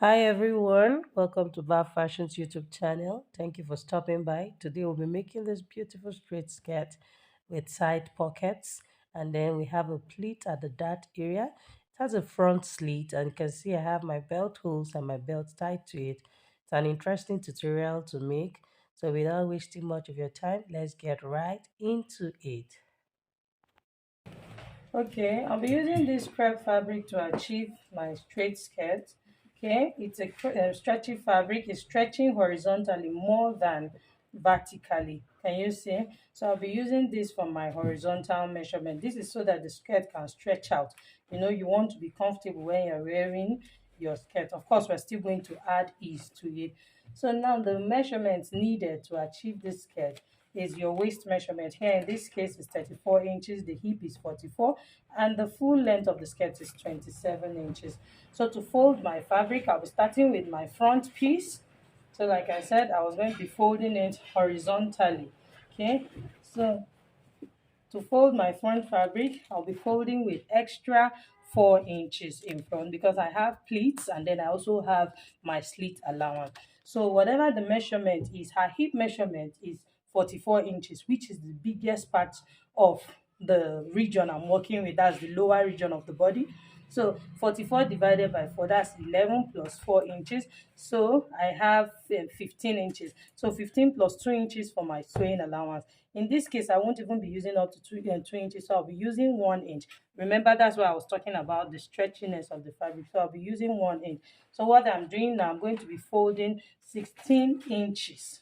Hi everyone, welcome to Bar Fashion's YouTube channel. Thank you for stopping by. Today we'll be making this beautiful straight skirt with side pockets, and then we have a pleat at the dart area. It has a front slit, and you can see I have my belt holes and my belt tied to it. It's an interesting tutorial to make, so without wasting much of your time, let's get right into it. Okay, I'll be using this crepe fabric to achieve my straight skirt. Okay, it's a stretchy fabric. It's stretching horizontally more than vertically. Can you see? So I'll be using this for my horizontal measurement. This is so that the skirt can stretch out. You know, you want to be comfortable when you're wearing your skirt. Of course, we're still going to add ease to it. So now the measurements needed to achieve this skirt is your waist measurement. Here in this case is 34 inches, the hip is 44, and the full length of the skirt is 27 inches. So to fold my fabric, I'll be starting with my front piece. So like I said, I was going to be folding it horizontally. Okay, so to fold my front fabric, I'll be folding with extra 4 inches in front because I have pleats and then I also have my slit allowance. So whatever the measurement is, her hip measurement is 44 inches, which is the biggest part of the region I'm working with. That's the lower region of the body. So 44 divided by 4, that's 11 plus 4 inches. So I have 15 inches. So 15 plus 2 inches for my sewing allowance. In this case, I won't even be using up to 2 inches. So I'll be using 1 inch. Remember, that's why I was talking about the stretchiness of the fabric. So I'll be using 1 inch. So what I'm doing now, I'm going to be folding 16 inches.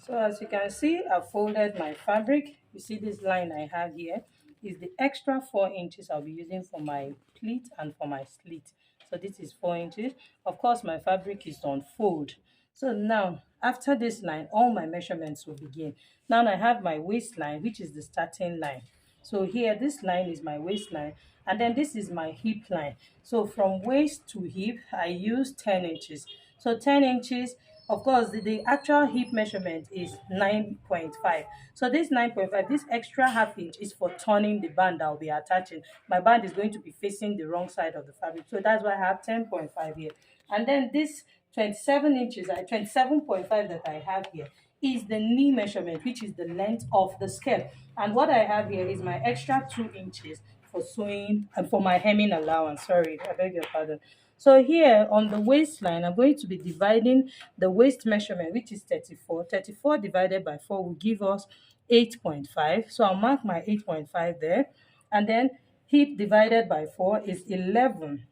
So as you can see, I've folded my fabric. You see this line I have here is the extra 4 inches I'll be using for my pleat and for my slit. So this is 4 inches. Of course, my fabric is on fold. So now, after this line, all my measurements will begin. Now I have my waistline, which is the starting line. So here, this line is my waistline, and then this is my hip line. So from waist to hip, I use 10 inches. So 10 inches, of course, the actual hip measurement is 9.5. So this 9.5, this extra half inch is for turning the band I'll be attaching. My band is going to be facing the wrong side of the fabric. So that's why I have 10.5 here. And then this 27 inches, 27.5 that I have here is the knee measurement, which is the length of the skirt. And what I have here is my extra 2 inches for sewing and for my hemming allowance. Sorry, I beg your pardon. So here on the waistline, I'm going to be dividing the waist measurement, which is 34. 34 divided by 4 will give us 8.5. So I'll mark my 8.5 there. And then hip divided by 4 is 11.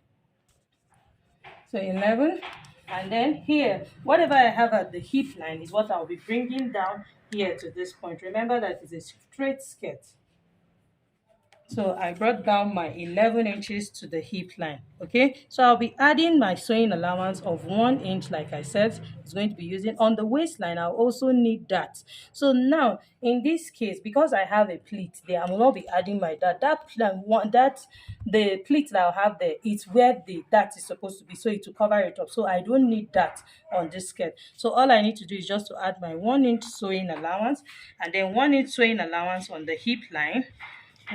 So 11. And then here, whatever I have at the hip line is what I'll be bringing down here to this point. Remember that it's a straight skirt. So I brought down my 11 inches to the hip line. Okay, so I'll be adding my sewing allowance of 1 inch. Like I said, it's going to be using on the waistline. I'll also need that. So now in this case, because I have a pleat there, I will not be adding my that the pleat that I'll have there, it's where the that is supposed to be, so it will cover it up. So I don't need that on this skirt. So all I need to do is just to add my 1 inch sewing allowance, and then 1 inch sewing allowance on the hip line,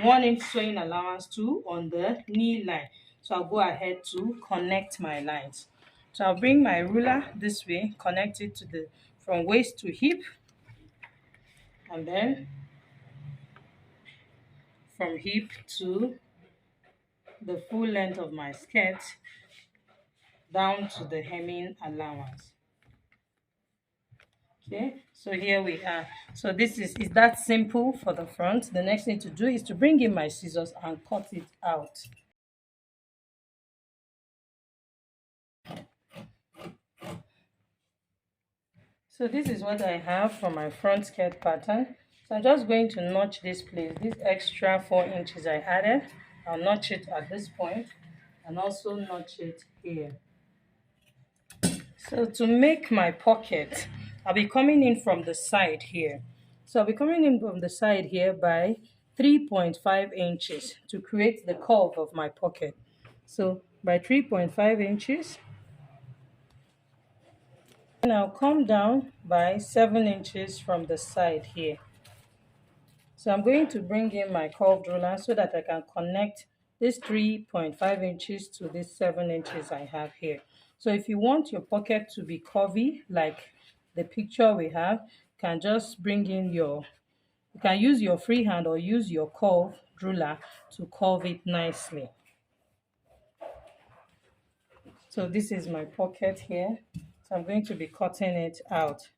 1 inch sewing allowance too on the knee line. So I'll go ahead to connect my lines. So I'll bring my ruler this way, connect it to the from waist to hip, and then from hip to the full length of my skirt down to the hemming allowance. Okay, so here we are. So this is that simple for the front. The next thing to do is to bring in my scissors and cut it out. So this is what I have for my front skirt pattern. So I'm just going to notch this place. This extra 4 inches I added, I'll notch it at this point and also notch it here. So to make my pocket, I'll be coming in from the side here. So I'll be coming in from the side here by 3.5 inches to create the curve of my pocket. So by 3.5 inches, and I'll come down by 7 inches from the side here. So I'm going to bring in my curved ruler so that I can connect this 3.5 inches to this 7 inches I have here. So if you want your pocket to be curvy like the picture we have, you can just bring in your, you can use your free hand or use your curve ruler to curve it nicely. So this is my pocket here. So I'm going to be cutting it out.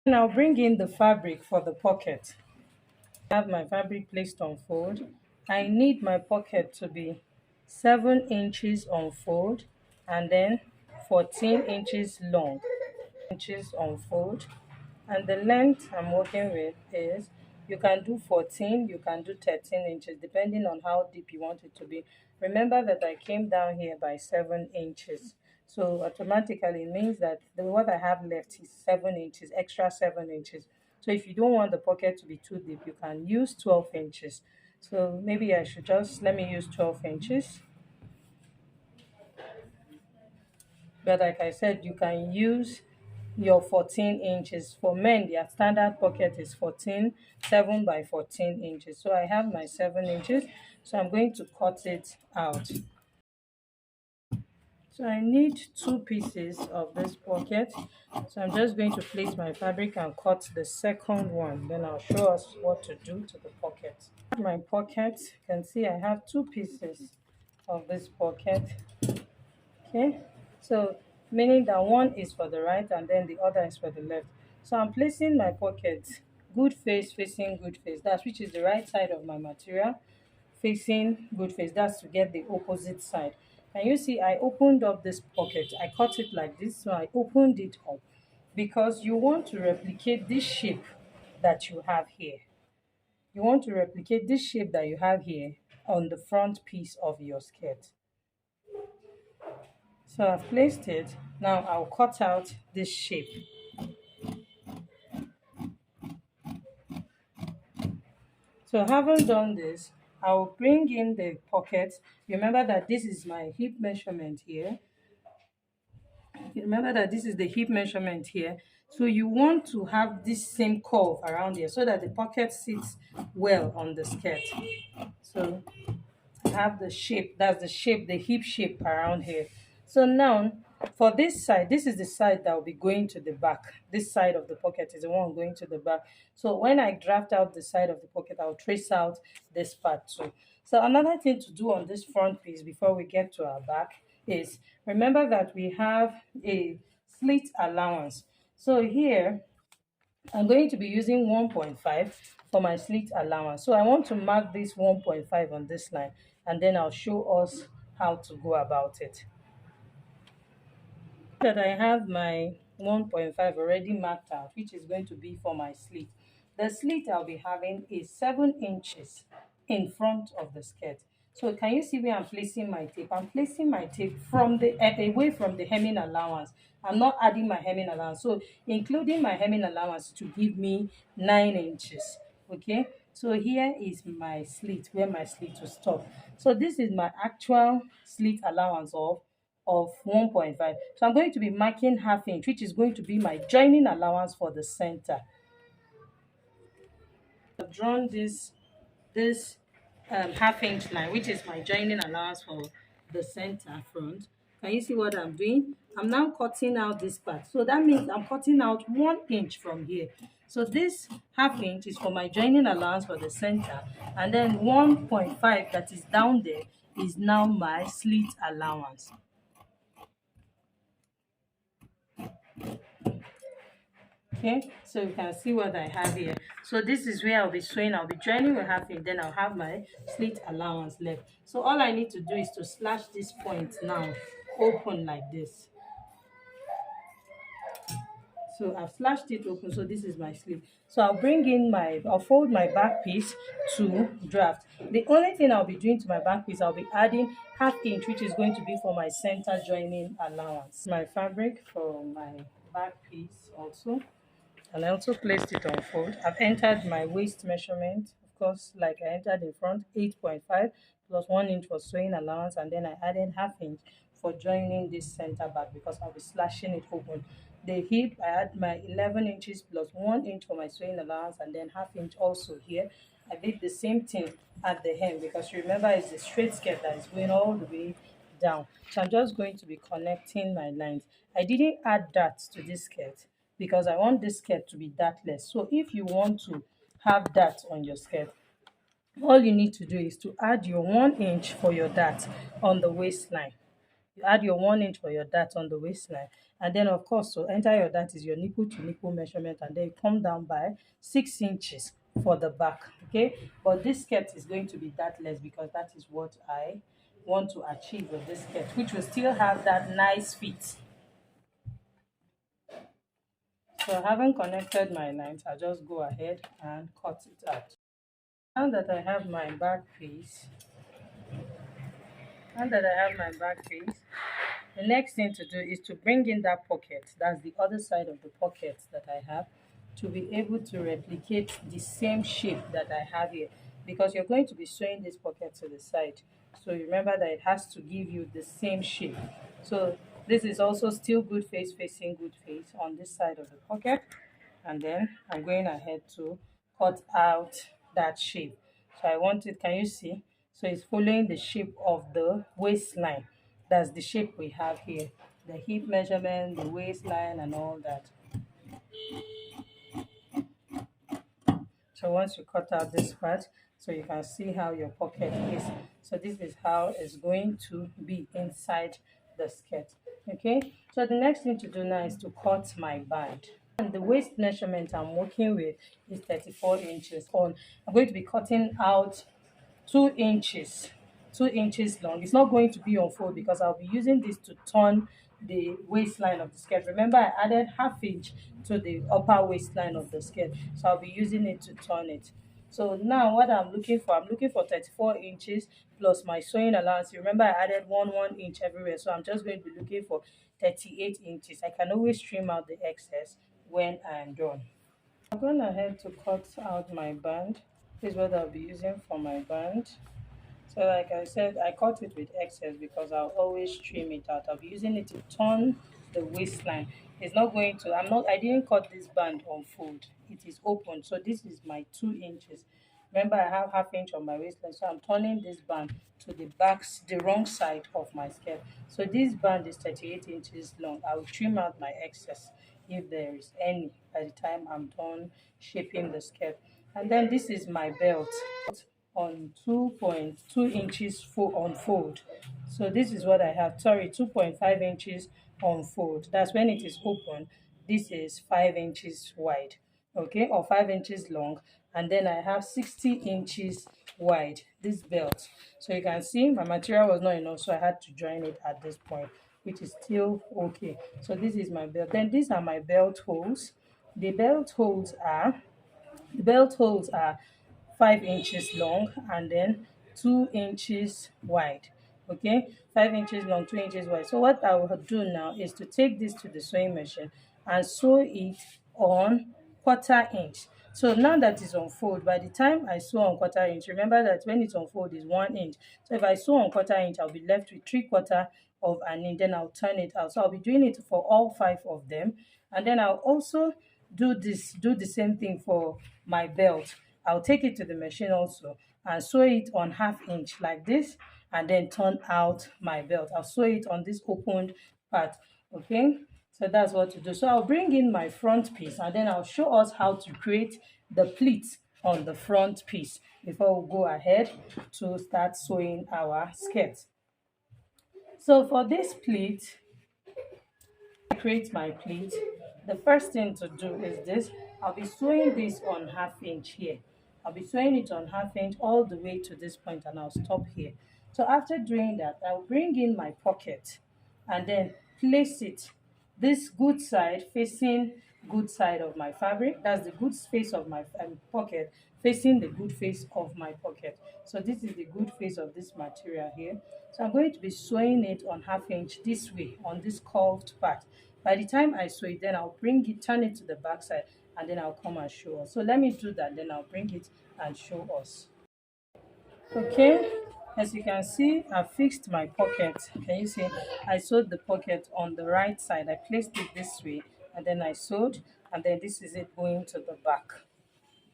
Now bring in the fabric for the pocket. I have my fabric placed on fold. I need my pocket to be 7 inches on fold and then 14 inches long. Inches on fold, and the length I'm working with is, you can do 14, you can do 13 inches depending on how deep you want it to be. Remember that I came down here by 7 inches, so automatically it means that what I have left is 7 inches, extra 7 inches. So if you don't want the pocket to be too deep, you can use 12 inches. So maybe I should just, let me use 12 inches. But like I said, you can use your 14 inches. For men, their standard pocket is 14, 7 by 14 inches. So I have my 7 inches. So I'm going to cut it out. So I need 2 pieces of this pocket. So I'm just going to place my fabric and cut the second one. Then I'll show us what to do to the pocket. My pocket, you can see I have 2 pieces of this pocket. Okay, so meaning that one is for the right and then the other is for the left. So I'm placing my pocket good face facing good face, that's which is the right side of my material, facing good face, that's to get the opposite side. Can you see I opened up this pocket, I cut it like this, so I opened it up because you want to replicate this shape that you have here. You want to replicate this shape that you have here on the front piece of your skirt. So I've placed it. Now I'll cut out this shape. So having done this, I'll bring in the pocket. Remember that this is my hip measurement here. Remember that this is the hip measurement here. So you want to have this same curve around here so that the pocket sits well on the skirt. So have the shape, that's the shape, the hip shape around here. So now for this side, this is the side that will be going to the back. This side of the pocket is the one going to the back. So when I draft out the side of the pocket, I'll trace out this part too. So another thing to do on this front piece before we get to our back is, remember that we have a slit allowance. So here I'm going to be using 1.5 for my slit allowance. So I want to mark this 1.5 on this line, and then I'll show us how to go about it. That I have my 1.5 already marked out, which is going to be for my slit. The slit I'll be having is 7 inches in front of the skirt. So can you see where I'm placing my tape? I'm placing my tape from the away from the hemming allowance. I'm not adding my hemming allowance. So including my hemming allowance to give me 9 inches. Okay, so here is my slit, where my slit will stop. So this is my actual slit allowance of 1.5. So I'm going to be marking half inch, which is going to be my joining allowance for the center. I've drawn this half inch line, which is my joining allowance for the center front. Can you see what I'm doing? I'm now cutting out this part. So that means I'm cutting out 1 inch from here. So this half inch is for my joining allowance for the center, and then 1.5 that is down there is now my slit allowance. Okay, so you can see what I have here. So this is where I'll be sewing. I'll be joining with half inch, then I'll have my slit allowance left. So all I need to do is to slash this point now open like this. So I've slashed it open, so this is my sleeve. So I'll fold my back piece to draft. The only thing I'll be doing to my back piece, I'll be adding half inch, which is going to be for my center joining allowance. My fabric for my back piece also. And I also placed it on fold. I've entered my waist measurement, of course, like I entered in front, 8.5 plus 1 inch for sewing allowance, and then I added half inch for joining this center back because I'll be slashing it open. the hip, I had my 11 inches plus 1 inch for my sewing allowance, and then half inch also here. I did the same thing at the hem, because remember it's a straight skirt that is going all the way down. So I'm just going to be connecting my lines. I didn't add that to this skirt because I want this skirt to be dartless. So if you want to have that on your skirt, all you need to do is to add your 1 inch for your dart on the waistline. You add your 1 inch for your dart on the waistline, and then of course to enter your dart is your nipple to nipple measurement, and then you come down by 6 inches for the back. Okay, but this skirt is going to be dartless because that is what I want to achieve with this skirt, which will still have that nice fit. So having connected my lines, I'll just go ahead and cut it out. Now that I have my back piece, the next thing to do is to bring in that pocket. That's the other side of the pocket that I have, to be able to replicate the same shape that I have here, because you're going to be sewing this pocket to the side. So remember that it has to give you the same shape. So this is also still good face facing good face on this side of the pocket. And then I'm going ahead to cut out that shape. So I want it, can you see? So it's following the shape of the waistline. That's the shape we have here. The hip measurement, the waistline, and all that. So once you cut out this part, so you can see how your pocket is. So this is how it's going to be inside the skirt. Okay, so the next thing to do now is to cut my band. And the waist measurement I'm working with is 34 inches on. I'm going to be cutting out 2 inches, 2 inches long. It's not going to be on fold because I'll be using this to turn the waistline of the skirt. Remember, I added half inch to the upper waistline of the skirt, so I'll be using it to turn it. So now what I'm looking for, 34 inches plus my sewing allowance. Remember, I added 1 inch everywhere, so I'm just going to be looking for 38 inches. I can always trim out the excess when I'm done. I'm going ahead to cut out my band. This is what I'll be using for my band. So like I said, I cut it with excess because I'll always trim it out. I'll be using it to turn the waistline. It's not going to, I didn't cut this band on fold. It is open. So this is my 2 inches. Remember, I have half inch on my waistline, so I'm turning this band to the the wrong side of my skirt. So this band is 38 inches long. I will trim out my excess if there is any by the time I'm done shaping the skirt. And then this is my belt on 2.2 inches on fold. So this is what I have. Sorry, 2.5 inches on fold. That's when it is open. This is 5 inches wide, okay, or 5 inches long. And then I have 60 inches wide, this belt. So you can see my material was not enough, so I had to join it at this point, which is still okay. So this is my belt. Then these are my belt holes. The belt holes are 5 inches long and then 2 inches wide. Okay, 5 inches long, 2 inches wide. So what I will do now is to take this to the sewing machine and sew it on 1/4 inch. So now that it's on fold, by the time I sew on 1/4 inch, remember that when it's on fold is 1 inch. So if I sew on 1/4 inch, I'll be left with 3/4 of an inch. Then I'll turn it out. So I'll be doing it for all 5 of them. And then I'll also do the same thing for my belt. I'll take it to the machine also and sew it on 1/2 inch like this, and then turn out my belt. I'll sew it on this opened part. Okay, so that's what to do. So I'll bring in my front piece and then I'll show us how to create the pleats on the front piece before we go ahead to start sewing our skirt. So for this pleat, create my pleat, the first thing to do is this. I'll be sewing this on 1/2 inch here. I'll be sewing it on 1/2 inch all the way to this point, and I'll stop here. So after doing that, I'll bring in my pocket and then place it this good side facing good side of my fabric. That's the good face of my pocket facing the good face of my pocket. So this is the good face of this material here. So I'm going to be sewing it on 1/2 inch this way on this curved part. By the time I sew it, then I'll bring it, turn it to the back side, and then I'll come and show us. So let me do that, then I'll bring it and show us. Okay, as you can see, I fixed my pocket. Can you see? I sewed the pocket on the right side. I placed it this way and then I sewed, and then this is it going to the back.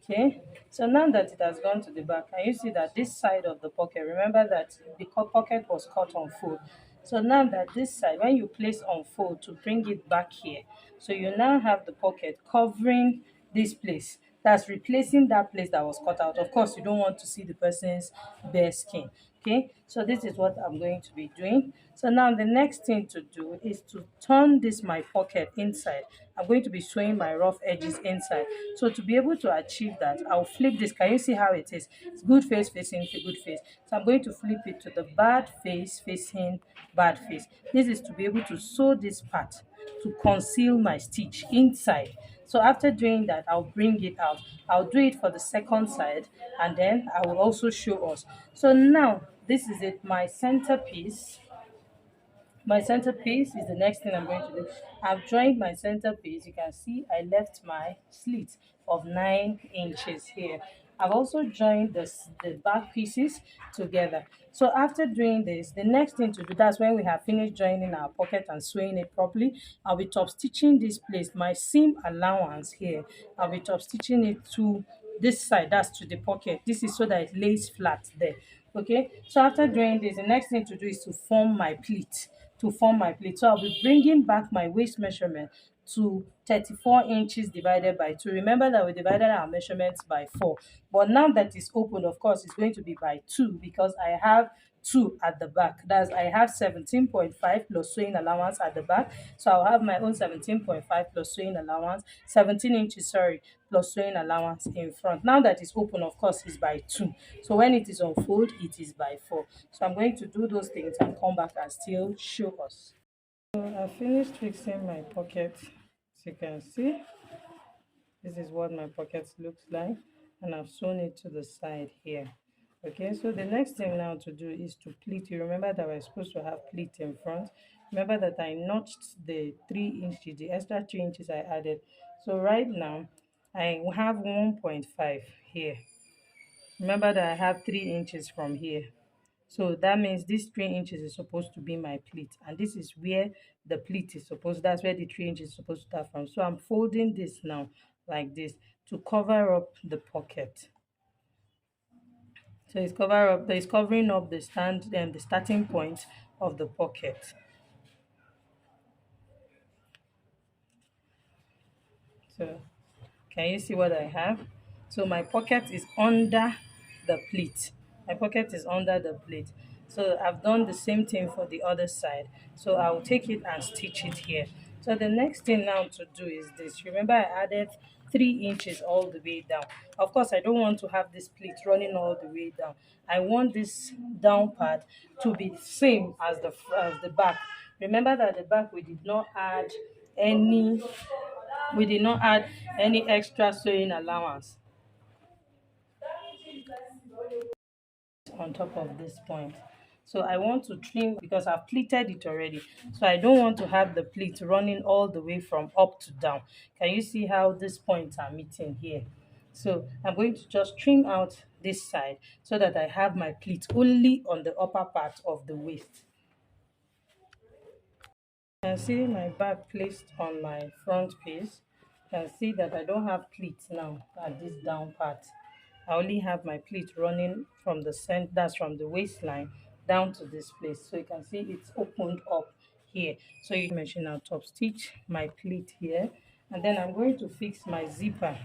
Okay, so now that it has gone to the back, can you see that this side of the pocket, remember that the pocket was cut on fold. So now that this side, when you place on fold to bring it back here, so you now have the pocket covering this place. That's replacing that place that was cut out. Of course, you don't want to see the person's bare skin. Okay, so this is what I'm going to be doing. So now the next thing to do is to turn this my pocket inside. I'm going to be sewing my rough edges inside. So to be able to achieve that, I'll flip this. Can you see how it is? It's good face facing the good face. So I'm going to flip it to the bad face facing bad face. This is to be able to sew this part to conceal my stitch inside. So after doing that, I'll bring it out. I'll do it for the second side, and then I will also show us. So now this is it, my centerpiece is the next thing I'm going to do. I've joined my centerpiece. You can see I left my slit of 9 inches here. I've also joined the back pieces together. So after doing this, the next thing to do, that's when we have finished joining our pocket and sewing it properly, I'll be top stitching this place, my seam allowance here. I'll be top stitching it to this side, that's to the pocket. This is so that it lays flat there. Okay, so after doing this, the next thing to do is to form my pleat. So I'll be bringing back my waist measurement to 34 inches divided by 2. Remember that we divided our measurements by 4, but now that it's open, of course it's going to be by 2 because I have 2 at the back. That's, I have 17.5 plus sewing allowance at the back, so I'll have my own 17.5 plus sewing allowance, 17 inches, sorry, plus sewing allowance in front. Now that it's open, of course it's by 2, so when it is on fold, it is by 4. So I'm going to do those things and come back and still show us. So I finished fixing my pocket. As you can see, this is what my pocket looks like, and I've sewn it to the side here. Okay, so the next thing now to do is to pleat. You remember that we're supposed to have pleat in front. Remember that I notched the 3 inches, the extra 3 inches I added. So right now I have 1.5 here. Remember that I have 3 inches from here. So that means this 3 inches is supposed to be my pleat, and this is where the pleat is supposed, that's where the 3 inches is supposed to start from. So I'm folding this now like this to cover up the pocket. So it's covering up the stand and the starting point of the pocket. So can you see what I have? So my pocket is under the pleat. My pocket is under the pleat. So I've done the same thing for the other side. So I'll take it and stitch it here. So the next thing now to do is this. Remember I added 3 inches all the way down. Of course, I don't want to have this pleat running all the way down. I want this down part to be same as the back. Remember that the back any we did not add any extra sewing allowance on top of this point. So I want to trim because I've pleated it already. So I don't want to have the pleat running all the way from up to down. Can you see how these points are meeting here? So I'm going to just trim out this side so that I have my pleat only on the upper part of the waist. You can see my bag placed on my front piece. You can see that I don't have pleats now at this down part. I only have my pleat running from the center, that's from the waistline down to this place. So you can see it's opened up here. So you mention I'll top stitch my pleat here, and then I'm going to fix my zipper.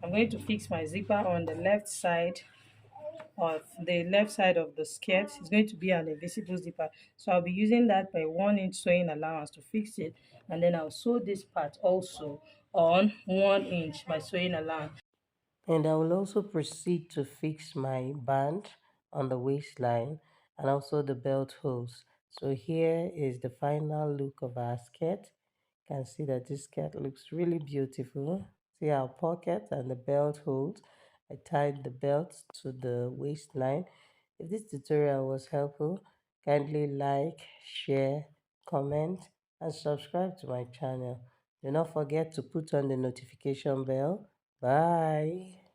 I'm going to fix my zipper on the left side of the skirt. Is going to be an invisible zipper, so I'll be using that by 1 inch sewing allowance to fix it, and then I'll sew this part also on 1 inch my sewing allowance. And I will also proceed to fix my band on the waistline and also the belt holes. So here is the final look of our skirt. You can see that this skirt looks really beautiful. See our pocket and the belt holes. I tied the belt to the waistline. If this tutorial was helpful, kindly like, share, comment, and subscribe to my channel. Do not forget to put on the notification bell. Bye.